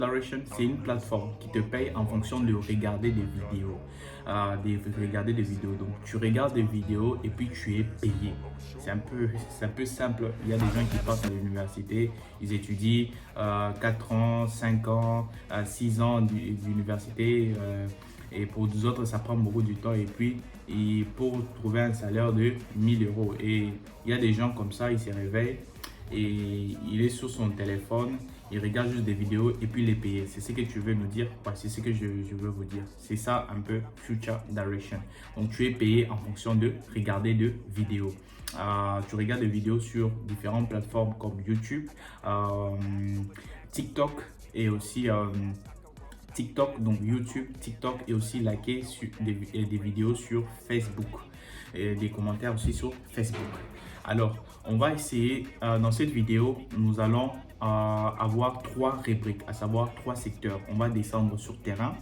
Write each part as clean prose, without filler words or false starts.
Direction, c'est une plateforme qui te paye en fonction de regarder des vidéos. Donc, tu regardes des vidéos et puis tu es payé. C'est un peu simple. Il y a des gens qui passent à l'université, ils étudient 4 ans, 5 ans, 6 ans d'université. Et pour d'autres, ça prend beaucoup de temps. Et puis, pour trouver un salaire de 1000 euros. Et il y a des gens comme ça, ils se réveillent et il est sur son téléphone, il regarde juste des vidéos et puis il est payé. C'est ce que tu veux nous dire? C'est ce que je veux vous dire. C'est ça un peu Future Direction. Donc tu es payé en fonction de regarder de vidéos. Tu regardes des vidéos sur différentes plateformes comme YouTube, TikTok et aussi TikTok, donc YouTube, TikTok et aussi liker des vidéos sur Facebook et des commentaires aussi sur Facebook. Alors, on va essayer, dans cette vidéo, nous allons avoir 3 rubriques, à savoir 3 secteurs. On va descendre sur terrain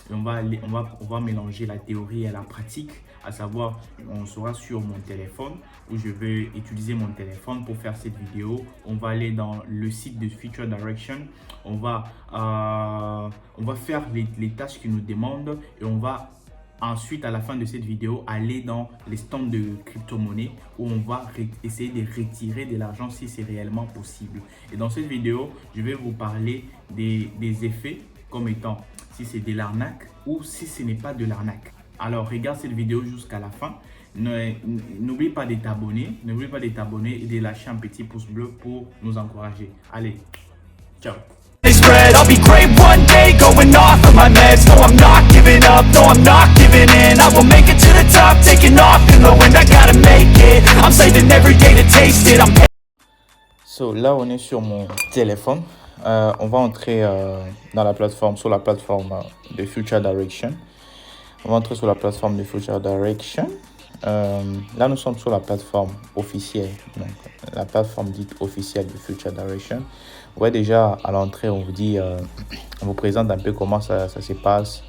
et on va mélanger la théorie et la pratique, à savoir, on sera sur mon téléphone où je vais utiliser mon téléphone pour faire cette vidéo. On va aller dans le site de Future Direction, on va faire les tâches qu'ils nous demandent et on va ensuite, à la fin de cette vidéo, aller dans les stands de crypto-monnaie où on va essayer de retirer de l'argent si c'est réellement possible. Et dans cette vidéo, je vais vous parler des effets comme étant si c'est de l'arnaque ou si ce n'est pas de l'arnaque. Alors, regarde cette vidéo jusqu'à la fin. N'oublie pas de t'abonner, et de lâcher un petit pouce bleu pour nous encourager. Allez, ciao! I'll be great one day, going off of my meds. No, I'm not giving up, no, I'm not giving in. I will make it to the top, taking off in the wind. I gotta make it, I'm saving every day to taste it. So là, on est sur mon téléphone. On va entrer dans la plateforme, sur la plateforme de Future Direction. On va entrer sur la plateforme de Future Direction. Là, nous sommes sur la plateforme officielle, donc la plateforme dite officielle de Future Direction. Ouais, déjà à l'entrée, on vous dit, on vous présente un peu comment ça se passe,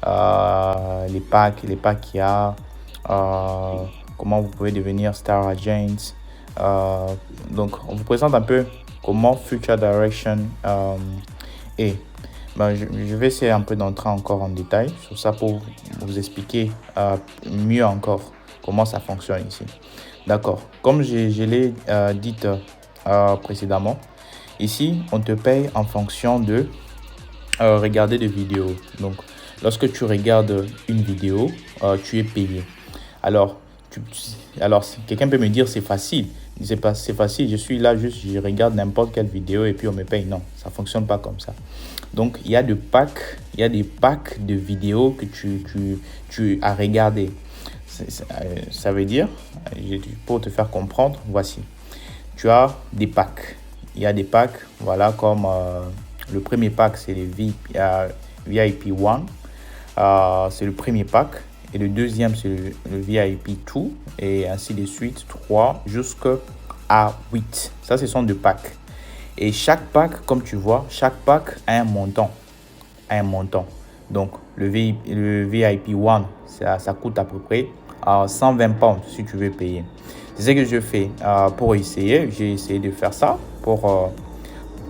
les packs qu'il y a, comment vous pouvez devenir Star Agent. Donc, on vous présente un peu comment Future Direction est. Je vais essayer un peu d'entrer encore en détail sur ça pour vous expliquer mieux encore comment ça fonctionne ici. D'accord, comme je l'ai dit précédemment, ici, on te paye en fonction de regarder des vidéos. Donc, lorsque tu regardes une vidéo, tu es payé. Alors quelqu'un peut me dire c'est facile. C'est facile, je suis là juste, je regarde n'importe quelle vidéo et puis on me paye. Non, ça ne fonctionne pas comme ça. Donc, il y a des packs de vidéos que tu as regardé. Ça veut dire, pour te faire comprendre, voici. Tu as des packs. Il y a des packs, voilà, comme le premier pack, c'est le VIP 1. C'est le premier pack. Et le deuxième, c'est le VIP 2. Et ainsi de suite, 3 jusqu'à 8. Ça, ce sont deux packs. Et chaque pack, comme tu vois, chaque pack a un montant. Donc, le VIP 1, ça coûte à peu près 120 pounds si tu veux payer. C'est ce que je fais pour essayer. J'ai essayé de faire ça pour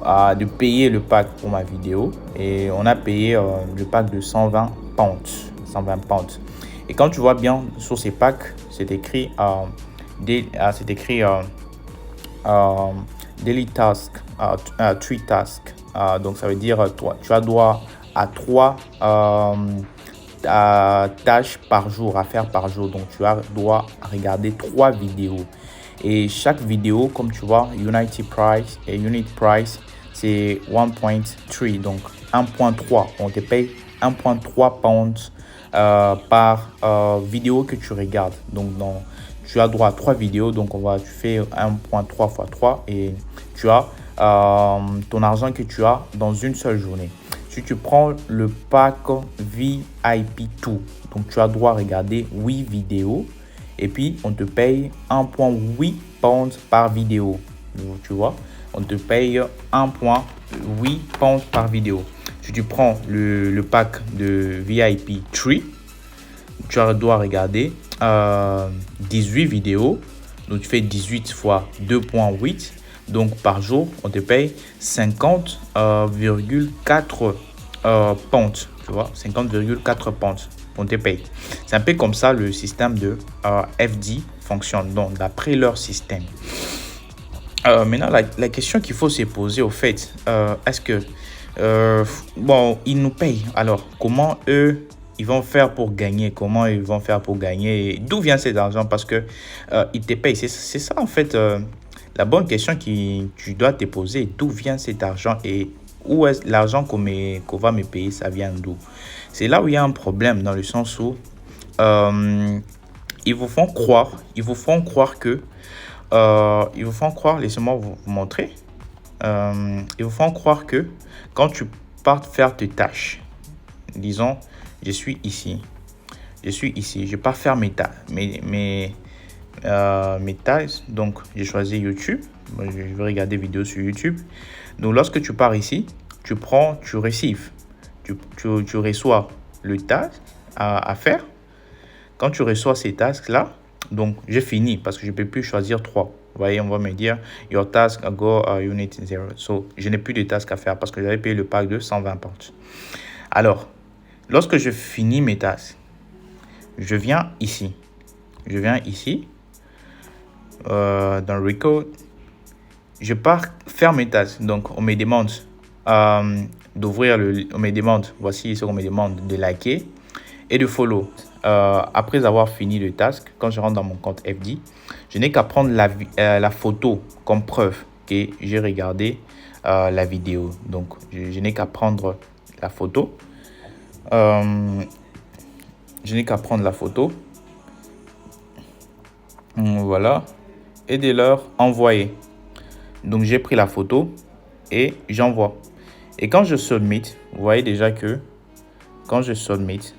de payer le pack pour ma vidéo. Et on a payé le pack de 120 pounds. Et quand tu vois bien sur ces packs, c'est écrit Daily Task, 3 Tasks. Donc ça veut dire tu as droit à 3 tâches par jour, à faire par jour. Donc tu as droit à regarder 3 vidéos. Et chaque vidéo, comme tu vois, unit price, c'est 1.3. Donc 1.3. On te paye 1.3 pounds par vidéo que tu regardes. Donc tu as droit à 3 vidéos. Donc tu fais 1.3 x 3 et tu as ton argent que tu as dans une seule journée. Si tu prends le pack VIP 2, donc tu as droit à regarder 8 vidéos et puis on te paye 1.8 pounds par vidéo. Donc, tu vois, on te paye 1.8 pounds par vidéo. Si tu prends le pack de VIP 3, tu dois regarder 18 vidéos. Donc tu fais 18 fois 2.8. Donc, par jour, on te paye 50,4 pounds. Tu vois, 50,4 pounds. On te paye. C'est un peu comme ça le système de FD fonctionne. Donc, d'après leur système. Maintenant, la question qu'il faut se poser au fait, est-ce que, bon, ils nous payent. Alors, comment eux, ils vont faire pour gagner? Comment ils vont faire pour gagner? D'où vient cet argent? Parce que ils te payent. C'est ça, en fait, la bonne question que tu dois te poser. D'où vient cet argent et où est l'argent qu'on va me payer? Ça vient d'où? C'est là où il y a un problème, dans le sens où ils vous font croire que ils vous font croire, laissez-moi vous montrer. Ils vous font croire que quand tu pars faire tes tâches, disons, je suis ici, je pars faire mes tâches, donc j'ai choisi YouTube, je vais regarder vidéos sur YouTube. Donc lorsque tu pars ici, tu reçois le task à faire. Quand tu reçois ces tasks-là, donc j'ai fini parce que je ne peux plus choisir 3. Vous voyez, on va me dire, your task go unit 0. So, je n'ai plus de tasks à faire parce que j'avais payé le pack de 120 pounds. Alors, lorsque je finis mes tasks, je viens ici. Dans Record. Je pars faire mes tasks. Donc, on me demande on me demande, voici ce qu'on me demande, de liker et de follow. Après avoir fini le task, quand je rentre dans mon compte FD, je n'ai qu'à prendre la photo comme preuve que j'ai regardé la vidéo. Donc, je n'ai qu'à prendre la photo. Voilà. Et de leur envoyer. Donc, j'ai pris la photo et j'envoie. Et quand je submit, vous voyez déjà que quand je submit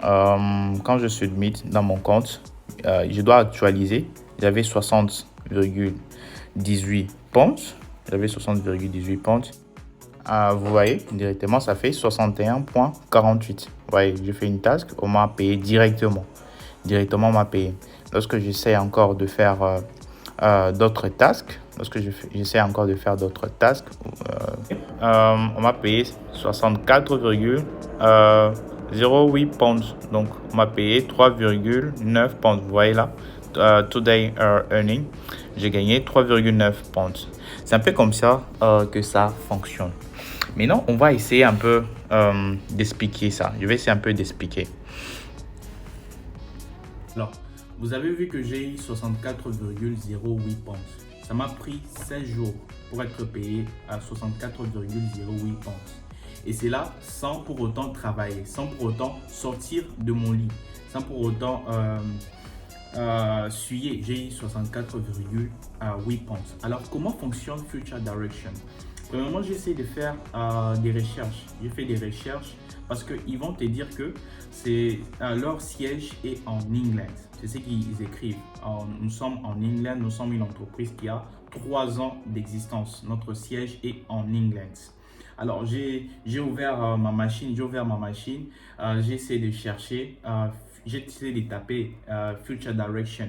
dans mon compte, je dois actualiser. J'avais 60,18 pounds. Vous voyez, directement, ça fait 61,48. Vous voyez, je fais une task, on m'a payé directement. On m'a payé. Lorsque j'essaie encore de faire d'autres tasks, on m'a payé 64,08 pounds. Donc, on m'a payé 3,9 pounds. Vous voyez là, today earning, j'ai gagné 3,9 pounds. C'est un peu comme ça que ça fonctionne. Maintenant, on va essayer un peu d'expliquer ça. Je vais essayer un peu d'expliquer. Alors, vous avez vu que j'ai eu 64,08 pounds. Ça m'a pris 16 jours pour être payé à 64,08 pounds. Et c'est là sans pour autant travailler, sans pour autant sortir de mon lit, sans pour autant suyer. J'ai eu 64,8 pounds. Alors, comment fonctionne Future Direction? Premièrement, j'essaie de faire des recherches. J'ai fait des recherches parce qu'ils vont te dire que leur siège est en England. C'est ce qu'ils écrivent. Nous sommes en England, nous sommes une entreprise qui a 3 ans d'existence. Notre siège est en England. Alors, j'ai ouvert ma machine, j'ai essayé de chercher, j'ai essayé de taper Future Direction.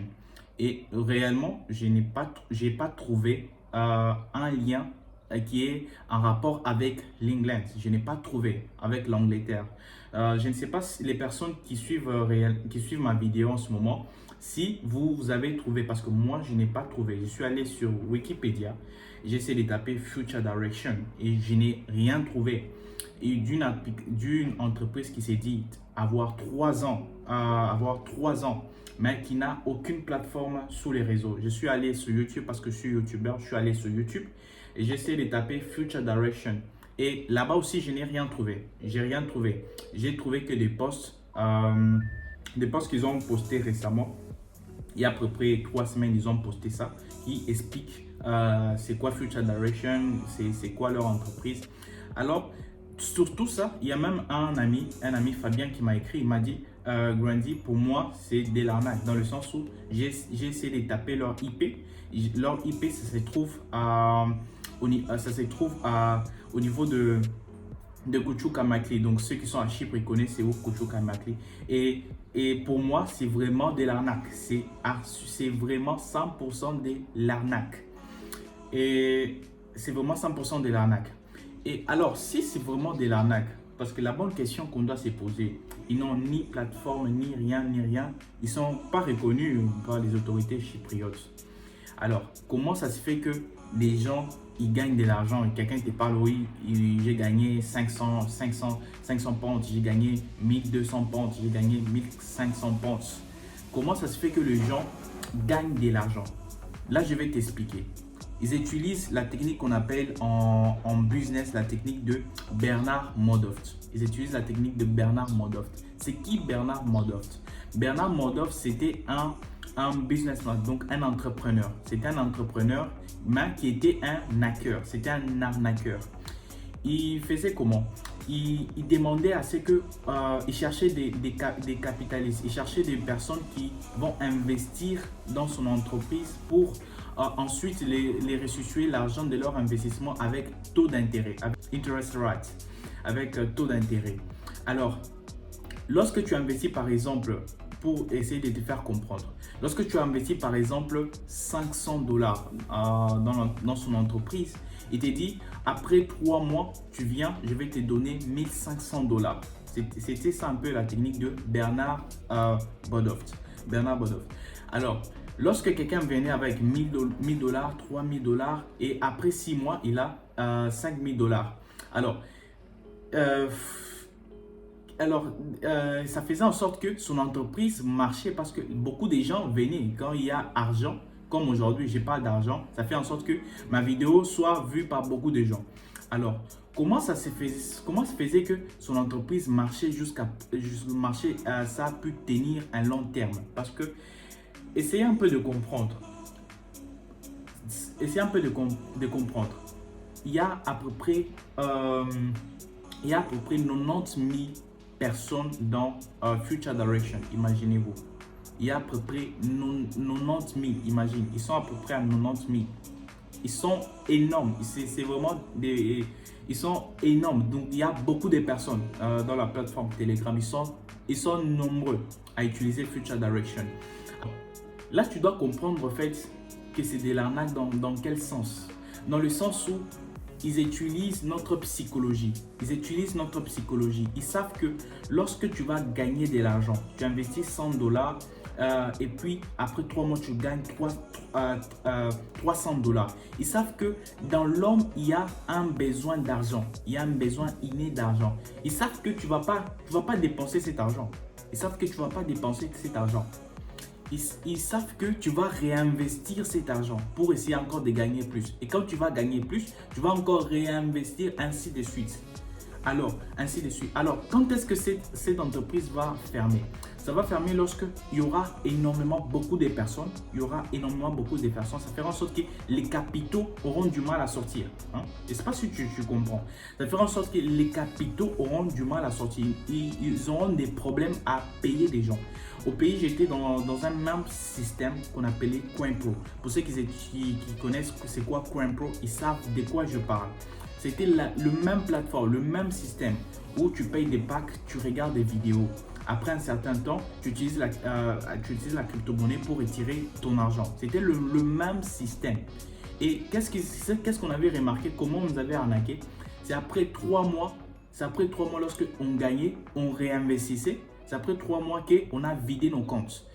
Et réellement, je n'ai pas trouvé un lien qui est en rapport avec l'England. Je n'ai pas trouvé avec l'Angleterre. Je ne sais pas si les personnes qui suivent ma vidéo en ce moment, si vous avez trouvé, parce que moi, je n'ai pas trouvé. Je suis allé sur Wikipédia, j'ai essayé de taper Future Direction et je n'ai rien trouvé. Et d'une entreprise qui s'est dit avoir 3 ans, mais qui n'a aucune plateforme sous les réseaux. Je suis allé sur YouTube parce que je suis YouTubeur, je suis allé sur YouTube et j'ai essayé de taper Future Direction. Et là-bas aussi, je n'ai rien trouvé. J'ai trouvé que des posts qu'ils ont postés récemment. Il y a à peu près 3 semaines, ils ont posté ça, qui explique c'est quoi Future Direction, c'est quoi leur entreprise. Alors, sur tout ça, il y a même un ami Fabien qui m'a écrit, il m'a dit Grandy, pour moi, c'est de l'arnaque, dans le sens où j'ai essayé de taper leur IP. Leur IP, ça se trouve au niveau de Kuchukamakli. Donc, ceux qui sont à Chypre, ils connaissent c'est où Kuchukamakli. Et pour moi, c'est vraiment de l'arnaque. C'est vraiment 100% de l'arnaque. Et c'est vraiment 100% de l'arnaque. Et alors, si c'est vraiment de l'arnaque, parce que la bonne question qu'on doit se poser, ils n'ont ni plateforme, ni rien. Ils ne sont pas reconnus par les autorités chypriotes. Alors, comment ça se fait que les gens, ils gagnent de l'argent et quelqu'un te parle, oui, j'ai gagné 500 pentes, j'ai gagné 1200 pentes, j'ai gagné 1500 pentes. Comment ça se fait que les gens gagnent de l'argent? Là, je vais t'expliquer. Ils utilisent la technique qu'on appelle en business, la technique de Bernard Madoff. Ils utilisent la technique de Bernard Madoff. C'est qui Bernard Madoff? Bernard Madoff, c'était un businessman, donc un entrepreneur. C'était un entrepreneur, mais qui était un hacker. C'était un arnaqueur. Il faisait comment? Il demandait à ce que il cherchait des capitalistes, il cherchait des personnes qui vont investir dans son entreprise pour ensuite les restituer l'argent de leur investissement avec taux d'intérêt, avec interest rate, avec taux d'intérêt. Alors, lorsque tu investis par exemple, pour essayer de te faire comprendre, lorsque tu investis par exemple 500 dollars dans son entreprise, il te dit après 3 mois, tu viens, je vais te donner 1500 dollars. C'était ça un peu la technique de Bernard Madoff. Alors, lorsque quelqu'un venait avec 1000 dollars, 3000 dollars et après 6 mois, il a 5000 dollars. Alors, ça faisait en sorte que son entreprise marchait parce que beaucoup de gens venaient. Quand il y a argent, comme aujourd'hui, je parle d'argent, ça fait en sorte que ma vidéo soit vue par beaucoup de gens. Alors, comment ça se faisait que son entreprise marchait ça a pu tenir un long terme? Parce que, essayez un peu de comprendre. Il y a à peu près 90 000 personnes dans Future Direction, imaginez-vous. Il y a à peu près 90 000, imagine. Ils sont à peu près à 90 000. Ils sont énormes. C'est vraiment ils sont énormes. Donc, il y a beaucoup de personnes dans la plateforme Telegram. Ils sont nombreux à utiliser Future Direction. Là, tu dois comprendre en fait que c'est de l'arnaque dans quel sens? Dans le sens où ils utilisent notre psychologie. Ils savent que lorsque tu vas gagner de l'argent, tu investis 100 dollars et puis après 3 mois, tu gagnes 300 dollars. Ils savent que dans l'homme, il y a un besoin d'argent. Il y a un besoin inné d'argent. Ils savent que tu vas pas dépenser cet argent. Ils savent que tu vas réinvestir cet argent pour essayer encore de gagner plus. Et quand tu vas gagner plus, tu vas encore réinvestir, ainsi de suite. Alors, quand est-ce que cette entreprise va fermer? Ça va fermer lorsque il y aura beaucoup de personnes. Ça fera en sorte que les capitaux auront du mal à sortir. Je ne sais pas si tu comprends. Ça fera en sorte que les capitaux auront du mal à sortir. Ils auront des problèmes à payer des gens. Au pays, j'étais dans un même système qu'on appelait CoinPro. Pour ceux qui connaissent c'est quoi CoinPro, ils savent de quoi je parle. C'était le même plateforme, le même système où tu payes des packs, tu regardes des vidéos. Après un certain temps, tu utilises la crypto-monnaie pour retirer ton argent. C'était le même système. Et qu'est-ce qu'on avait remarqué? Comment on nous avait arnaqué? C'est après 3 mois lorsque on gagnait, on réinvestissait. C'est après 3 mois qu'on a vidé nos comptes.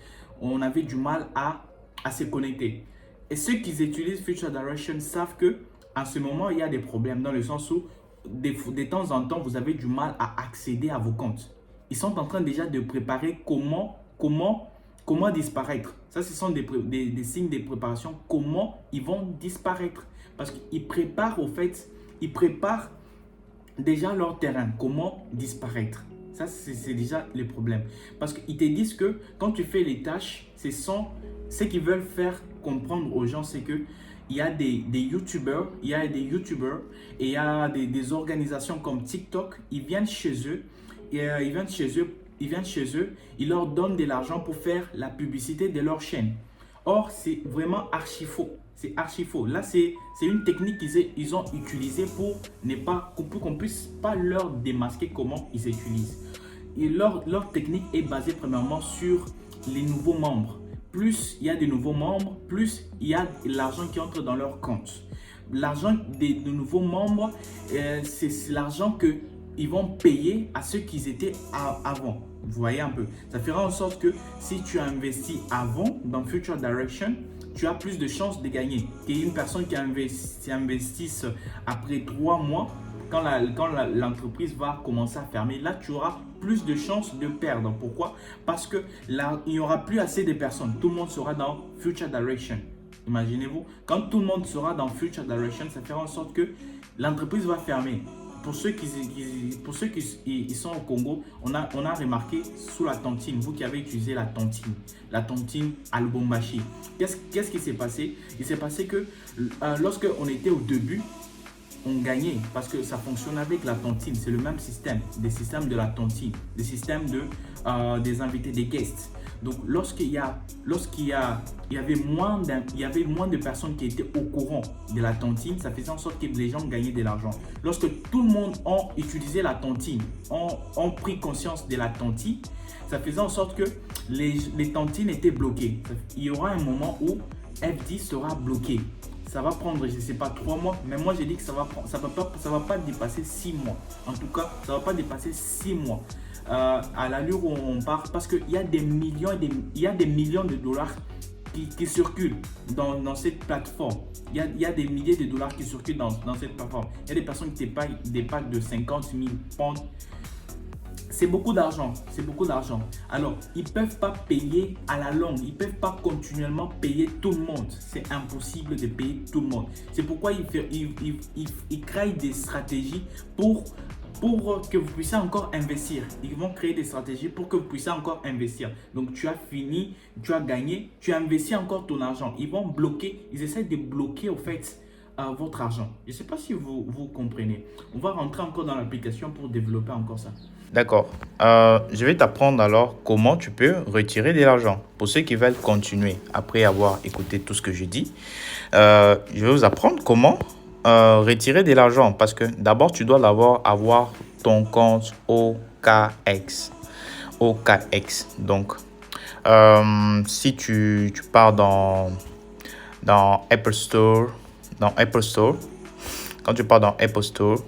On avait du mal à se connecter. Et ceux qui utilisent Future Direction savent que à ce moment, il y a des problèmes dans le sens où de temps en temps, vous avez du mal à accéder à vos comptes. Ils sont en train déjà de préparer comment disparaître. Ça, ce sont des signes de préparation. Comment ils vont disparaître. Parce qu'ils préparent déjà leur terrain. Comment disparaître. Ça, c'est déjà le problème. Parce qu'ils te disent que quand tu fais les tâches, ce qu'ils veulent faire comprendre aux gens, c'est que il y a des youtubeurs, et il y a des organisations comme TikTok, ils viennent chez eux, ils leur donnent de l'argent pour faire la publicité de leur chaîne. Or, c'est vraiment archi faux. C'est archi faux. Là, c'est une technique qu'ils ont utilisée pour qu'on puisse pas leur démasquer comment ils utilisent. Et leur technique est basée premièrement sur les nouveaux membres. Plus il y a de nouveaux membres, plus il y a l'argent qui entre dans leur compte. l'argent de nouveaux membres, c'est l'argent qu'ils vont payer à ceux qui étaient avant. Vous voyez un peu. Ça fera en sorte que si tu as investi avant dans Future Direction, tu as plus de chances de gagner qu'une personne qui investisse après 3 mois. Quand l'entreprise va commencer à fermer, là, tu auras plus de chances de perdre. Pourquoi? Parce que là, il n'y aura plus assez de personnes. Tout le monde sera dans Future Direction. Imaginez-vous, quand tout le monde sera dans Future Direction, ça fera en sorte que l'entreprise va fermer. Pour ceux qui sont au Congo, on a remarqué sous la tontine, vous qui avez utilisé la tontine à Lubumbashi. Qu'est-ce qui s'est passé? Il s'est passé que lorsque on était au début, on gagnait parce que ça fonctionne avec la tontine. C'est le même système, des systèmes de la tontine, des systèmes des invités, des guests. Donc, lorsqu'il y avait moins de personnes qui étaient au courant de la tontine, ça faisait en sorte que les gens gagnaient de l'argent. Lorsque tout le monde a utilisé la tontine, ont pris conscience de la tontine, ça faisait en sorte que les tontines étaient bloquées. Il y aura un moment où FD sera bloqué. Ça va prendre, je ne sais pas, 3 mois, mais moi j'ai dit que ça va pas dépasser 6 mois. En tout cas, ça ne va pas dépasser 6 mois. À l'allure où on part, parce qu'il y a des millions de dollars qui circulent dans cette plateforme. Il y a des milliers de dollars qui circulent dans cette plateforme. Il y a des personnes qui payent des packs de 50 000 pounds. C'est beaucoup d'argent, Alors, ils ne peuvent pas payer à la longue, ils ne peuvent pas continuellement payer tout le monde. C'est impossible de payer tout le monde. C'est pourquoi ils créent des stratégies pour que vous puissiez encore investir. Ils vont créer des stratégies pour que vous puissiez encore investir. Donc, tu as fini, tu as gagné, tu as investi encore ton argent. Ils vont bloquer, ils essaient de bloquer au fait votre argent. Je ne sais pas si vous comprenez. On va rentrer encore dans l'application pour développer encore ça. D'accord. Je vais t'apprendre alors comment tu peux retirer de l'argent. Pour ceux qui veulent continuer après avoir écouté tout ce que j'ai dit, je vais vous apprendre comment retirer de l'argent. Parce que d'abord, tu dois avoir ton compte OKX. OKX. Donc, si tu pars dans Apple Store, quand tu pars dans Apple Store,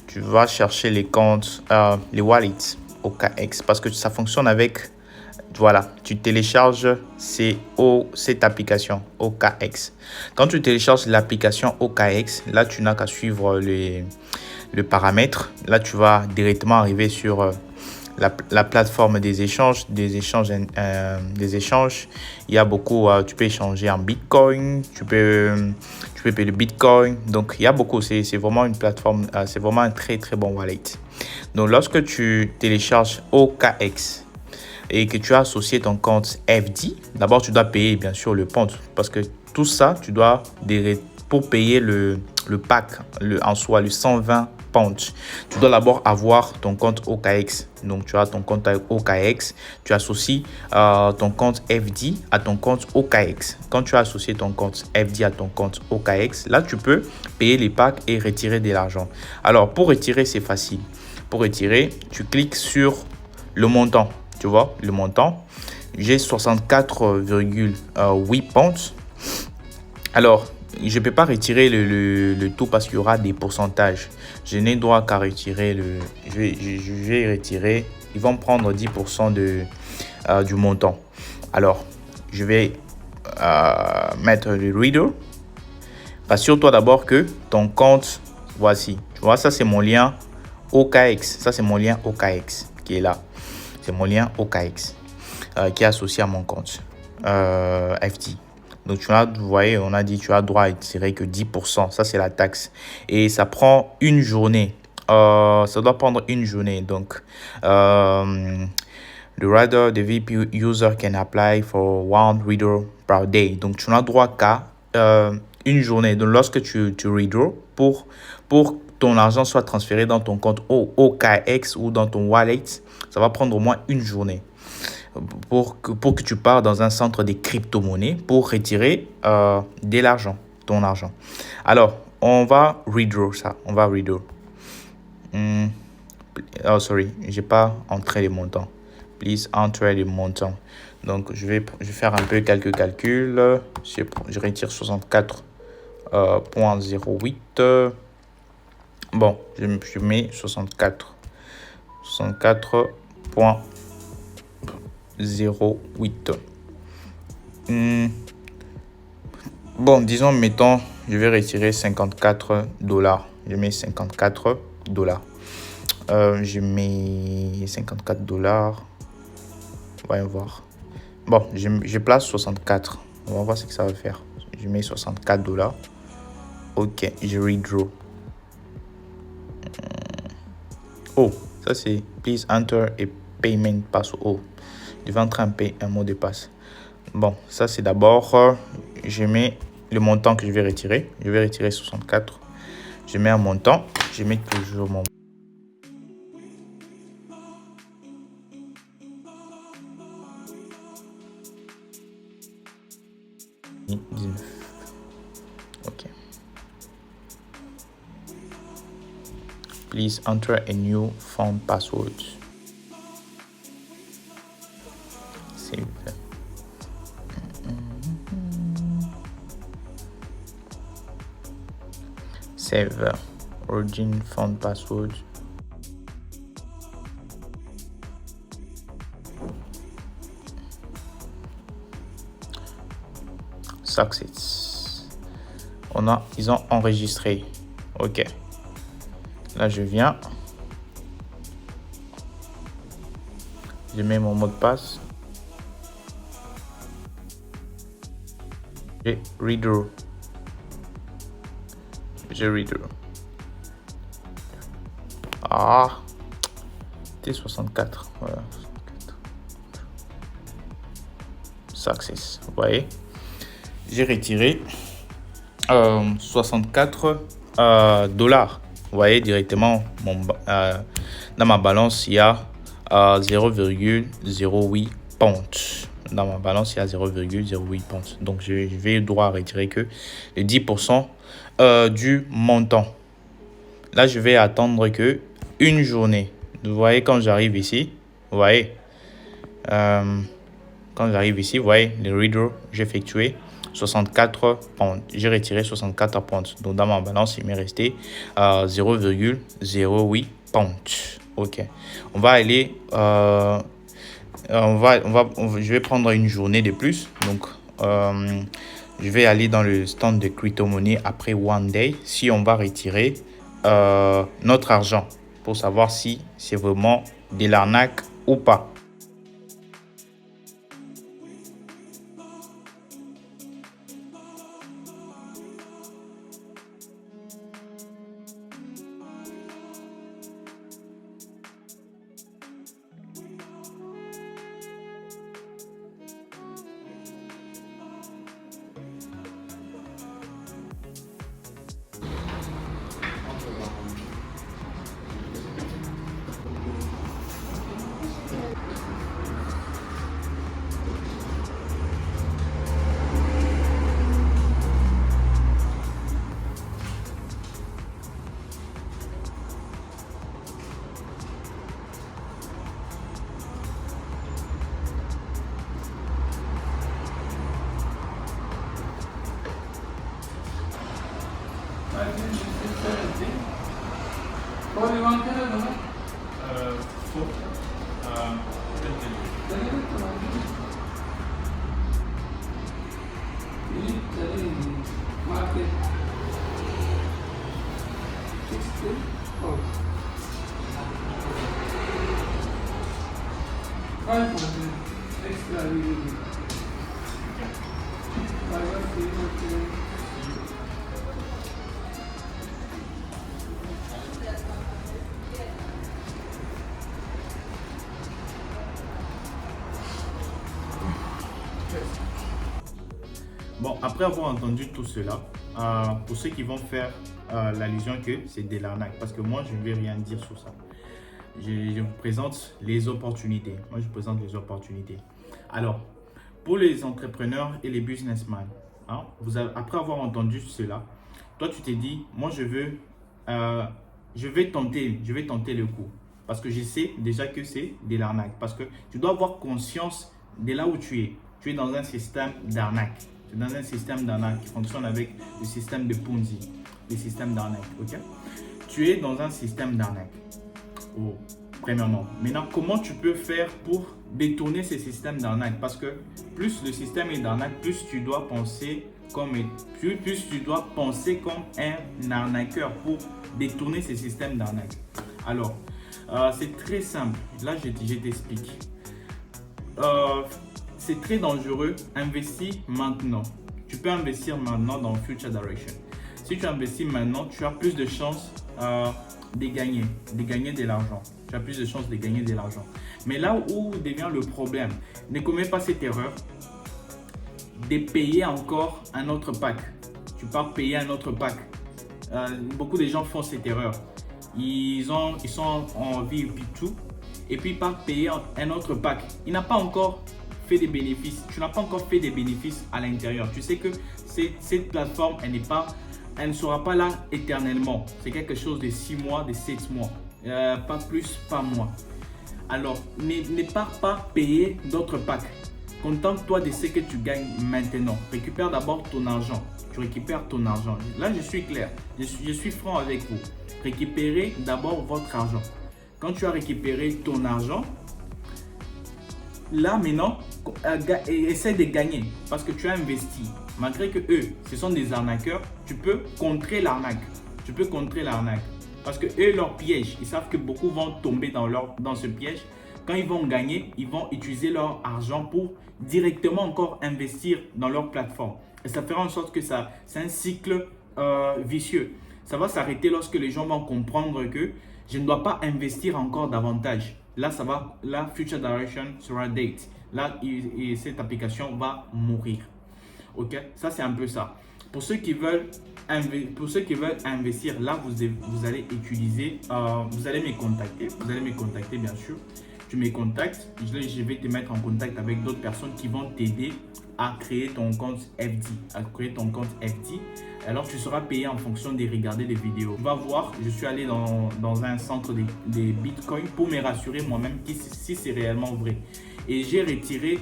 tu vas chercher les comptes, les wallets OKX parce que ça fonctionne avec, voilà, tu télécharges cette application OKX. Quand tu télécharges l'application OKX, là, tu n'as qu'à suivre le paramètre. Là, tu vas directement arriver sur la plateforme des échanges. Il y a beaucoup, tu peux échanger en Bitcoin, tu peux payer le Bitcoin. Donc, il y a beaucoup. C'est vraiment une plateforme, c'est vraiment un très, très bon wallet. Donc, lorsque tu télécharges OKX et que tu as associé ton compte FD, d'abord, tu dois payer, bien sûr, le pont parce que tout ça, tu dois, pour payer le pack, en soi, le 120 pounds, tu dois d'abord avoir ton compte OKX. Donc, tu as ton compte OKX, tu associes ton compte FD à ton compte OKX. Quand tu as associé ton compte FD à ton compte OKX, là, tu peux payer les packs et retirer de l'argent. Alors, pour retirer, c'est facile. Pour retirer, tu cliques sur le montant. Tu vois, le montant. J'ai 64,8 pounds. Alors, je ne peux pas retirer le tout parce qu'il y aura des pourcentages. Je n'ai droit qu'à retirer je vais retirer. Ils vont prendre 10% du montant. Alors, je vais mettre le reader. Rassure-toi d'abord que ton compte, voici. Tu vois, ça c'est mon lien OKX. Ça c'est mon lien OKX qui est là. C'est mon lien OKX qui est associé à mon compte FD. Donc, vous voyez, on a dit tu as droit à tirer que 10%. Ça, c'est la taxe. Et ça prend une journée. Ça doit prendre une journée. Donc, the reader, the VP user can apply for one reader per day. Donc, tu n'as droit qu'à une journée. Donc, lorsque tu redraw, pour ton argent soit transféré dans ton compte OKX ou dans ton wallet, ça va prendre au moins une journée. Pour que tu pars dans un centre des crypto-monnaies pour retirer de l'argent, ton argent. Alors, on va redraw ça. On va redraw. Oh, sorry, j'ai pas entré les montants. please enter le montant. Donc, je vais faire un peu quelques calculs. Je retire 64,08. Bon, je mets 64,08. Bon, disons, mettons, je vais retirer $54. Je mets $54. Je mets $54. Voyons voir. Bon, je place 64. On va voir ce que ça va faire. Je mets $64. Ok, je redraw. Oh, ça c'est please enter a payment password. Oh, je vais entrer un mot de passe. Bon, ça c'est d'abord, je mets le montant que je vais retirer. Je vais retirer 64. Je mets un montant. Je mets toujours mon. Ok. Please enter a new phone password. Save. Save. Origin phone password. Success. Ils ont enregistré. Ok. Là, je viens. Je mets mon mot de passe. Je redraw. Ah, T64. Voilà. Success. Vous voyez, j'ai retiré 64 dollars. Vous voyez directement dans ma balance, il y a 0,08 pounds. Dans ma balance, il y a 0,08 pounds. Donc, je vais devoir retirer que le 10% du montant. Là, je vais attendre que une journée. Vous voyez, quand j'arrive ici, vous voyez, quand j'arrive ici, vous voyez, le redraw, j'ai effectué 64 pounds. J'ai retiré 64 pounds. Donc, dans ma balance, il m'est resté 0,08 pounds. OK. On va aller... je vais prendre une journée de plus. Donc, je vais aller dans le stand de crypto-monnaie après one day. Si on va retirer notre argent pour savoir si c'est vraiment de l'arnaque ou pas. Bon, après avoir entendu tout cela, pour ceux qui vont faire l'allusion que c'est de l'arnaque, parce que moi, je ne vais rien dire sur ça. Je vous présente les opportunités. Moi, je présente les opportunités. Alors, pour les entrepreneurs et les businessmen, hein, après avoir entendu cela, toi, tu t'es dit, moi, je vais tenter le coup. Parce que je sais déjà que c'est de l'arnaque. Parce que tu dois avoir conscience de là où tu es. Tu es dans un système d'arnaque. Tu es dans un système d'arnaque qui fonctionne avec le système de Ponzi. Le système d'arnaque, ok? Tu es dans un système d'arnaque. Oh, premièrement. Maintenant, comment tu peux faire pour détourner ces systèmes d'arnaque? Parce que plus le système est d'arnaque, plus tu dois penser comme un arnaqueur pour détourner ces systèmes d'arnaque. Alors, c'est très simple. Là, je t'explique. C'est très dangereux. Investis maintenant. Tu peux investir maintenant dans Future Direction. Si tu investis maintenant, tu as plus de chances de gagner de l'argent. Tu as plus de chances de gagner de l'argent. Mais là où devient le problème, ne commets pas cette erreur de payer encore un autre pack. Tu pars payer un autre pack. Beaucoup de gens font cette erreur. Ils sont en VIP2 et puis ils partent payer un autre pack. Il n'a pas encore fait des bénéfices. Tu n'as pas encore fait des bénéfices à l'intérieur. Tu sais que cette plateforme, elle ne sera pas là éternellement. C'est quelque chose de 6 mois, de 7 mois. Pas plus, pas moins. Alors, ne pars pas payer d'autres packs. Contente-toi de ce que tu gagnes maintenant. Récupère d'abord ton argent. Tu récupères ton argent. Là, je suis clair. Je suis franc avec vous. Récupérez d'abord votre argent. Quand tu as récupéré ton argent, là maintenant, essaie de gagner parce que tu as investi. Malgré que eux, ce sont des arnaqueurs, tu peux contrer l'arnaque. Tu peux contrer l'arnaque. Parce que eux, leur piège, ils savent que beaucoup vont tomber dans ce piège. Quand ils vont gagner, ils vont utiliser leur argent pour directement encore investir dans leur plateforme. Et ça fera en sorte que c'est un cycle vicieux. Ça va s'arrêter lorsque les gens vont comprendre que je ne dois pas investir encore davantage. Là, Future Direction sera date. Là, cette application va mourir. Ok, ça c'est un peu ça. Pour ceux qui veulent investir, là vous allez utiliser, vous allez me contacter bien sûr. Tu me contactes, je vais te mettre en contact avec d'autres personnes qui vont t'aider à créer ton compte FD. Alors tu seras payé en fonction de regarder des vidéos. Tu vas voir, je suis allé dans un centre des bitcoins pour me rassurer moi-même si c'est réellement vrai. Et j'ai retiré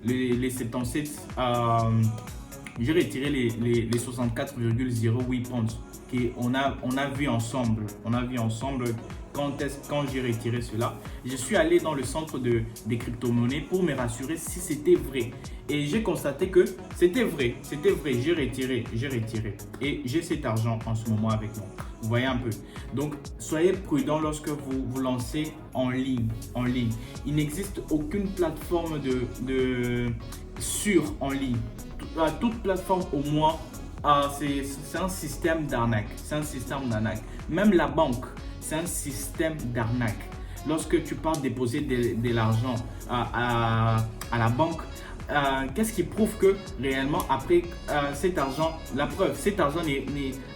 les 77, j'ai retiré les 64,08 pounds qu'on a vu ensemble. Quand j'ai retiré cela, je suis allé dans le centre des crypto-monnaies pour me rassurer si c'était vrai. Et j'ai constaté que c'était vrai. J'ai retiré. Et j'ai cet argent en ce moment avec moi. Vous voyez un peu. Donc, soyez prudents lorsque vous vous lancez en ligne. Il n'existe aucune plateforme sûre en ligne. Toute plateforme au moins, c'est un système d'arnaque. Même la banque, c'est un système d'arnaque. Lorsque tu pars déposer de l'argent à la banque, qu'est-ce qui prouve que réellement après cet argent, la preuve, cet argent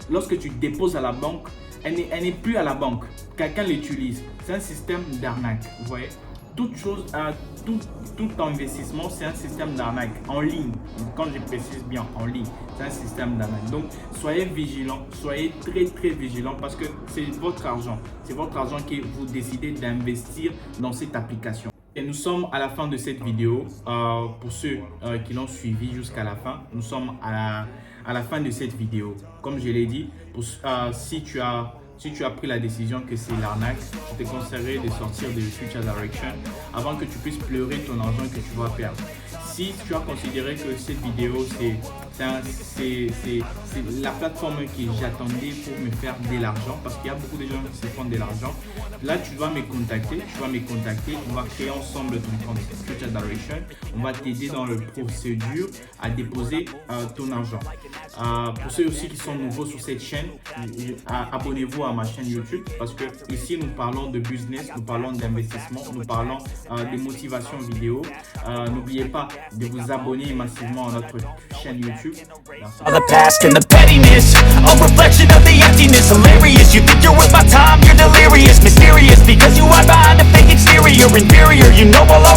lorsque tu déposes à la banque, elle n'est plus à la banque. Quelqu'un l'utilise. C'est un système d'arnaque. Vous voyez, tout investissement, c'est un système d'arnaque en ligne. Quand je précise bien en ligne, c'est un système d'arnaque. Donc, soyez vigilants, soyez très très vigilants parce que c'est votre argent. C'est votre argent que vous décidez d'investir dans cette application. Et nous sommes à la fin de cette vidéo. Pour ceux qui l'ont suivi jusqu'à la fin, nous sommes à la fin de cette vidéo. Comme je l'ai dit, si tu as pris la décision que c'est l'arnaque, je te conseillerais de sortir de Future Direction avant que tu puisses pleurer ton argent que tu vas perdre. Si tu as considéré que cette vidéo, c'est la plateforme que j'attendais pour me faire de l'argent, parce qu'il y a beaucoup de gens qui se font de l'argent, là tu vas me contacter, on va créer ensemble ton compte Future Direction, on va t'aider dans la procédure à déposer ton argent. Pour ceux aussi qui sont nouveaux sur cette chaîne, abonnez-vous à ma chaîne YouTube parce que ici nous parlons de business, nous parlons d'investissement, nous parlons de motivation vidéo. N'oubliez pas de vous abonner massivement à notre chaîne YouTube. All the past and the pettiness, a reflection of the emptiness. Hilarious, you think you're worth my time, you're delirious. Mysterious, because you hide behind a fake exterior. Inferior, you know I'll always